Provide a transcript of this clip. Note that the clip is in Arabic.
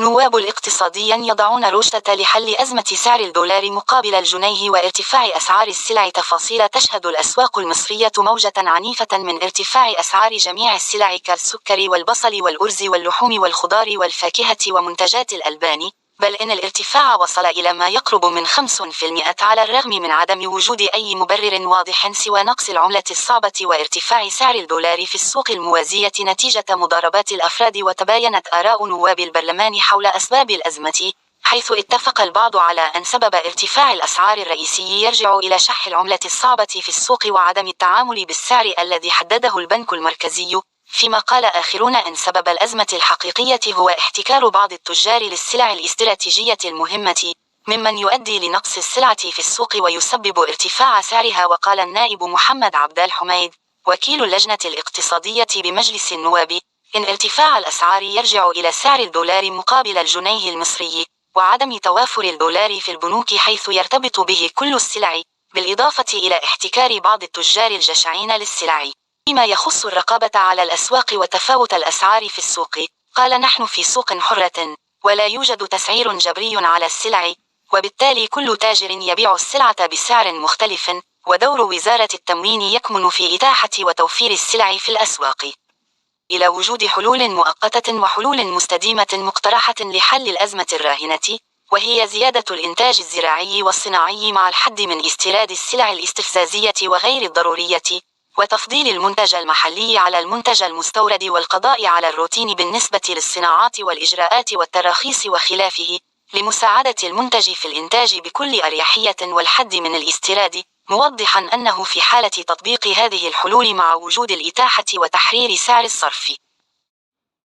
النواب الاقتصاديون يضعون روشتة لحل أزمة سعر الدولار مقابل الجنيه وارتفاع أسعار السلع. تفاصيل. تشهد الأسواق المصرية موجة عنيفة من ارتفاع أسعار جميع السلع كالسكر والبصل والأرز واللحوم والخضار والفاكهة ومنتجات الألبان، بل إن الارتفاع وصل إلى ما يقرب من 5% على الرغم من عدم وجود أي مبرر واضح سوى نقص العملة الصعبة وارتفاع سعر الدولار في السوق الموازية نتيجة مضاربات الأفراد. وتباينت آراء نواب البرلمان حول أسباب الأزمة، حيث اتفق البعض على أن سبب ارتفاع الأسعار الرئيسي يرجع إلى شح العملة الصعبة في السوق وعدم التعامل بالسعر الذي حدده البنك المركزي، فيما قال آخرون أن سبب الأزمة الحقيقية هو احتكار بعض التجار للسلع الاستراتيجية المهمة، ممن يؤدي لنقص السلعة في السوق ويسبب ارتفاع سعرها. وقال النائب محمد عبد الحميد وكيل اللجنة الاقتصادية بمجلس النواب إن ارتفاع الأسعار يرجع إلى سعر الدولار مقابل الجنيه المصري وعدم توافر الدولار في البنوك حيث يرتبط به كل السلع، بالإضافة إلى احتكار بعض التجار الجشعين للسلع. فيما يخص الرقابة على الأسواق وتفاوت الأسعار في السوق، قال نحن في سوق حرة ولا يوجد تسعير جبري على السلع، وبالتالي كل تاجر يبيع السلعة بسعر مختلف، ودور وزارة التموين يكمن في إتاحة وتوفير السلع في الأسواق إلى وجود حلول مؤقتة وحلول مستديمة مقترحة لحل الأزمة الراهنة، وهي زيادة الإنتاج الزراعي والصناعي مع الحد من استيراد السلع الاستفزازية وغير الضرورية، وتفضيل المنتج المحلي على المنتج المستورد، والقضاء على الروتين بالنسبة للصناعات والإجراءات والتراخيص وخلافه، لمساعدة المنتج في الإنتاج بكل أريحية والحد من الاستيراد، موضحا أنه في حالة تطبيق هذه الحلول مع وجود الإتاحة وتحرير سعر الصرف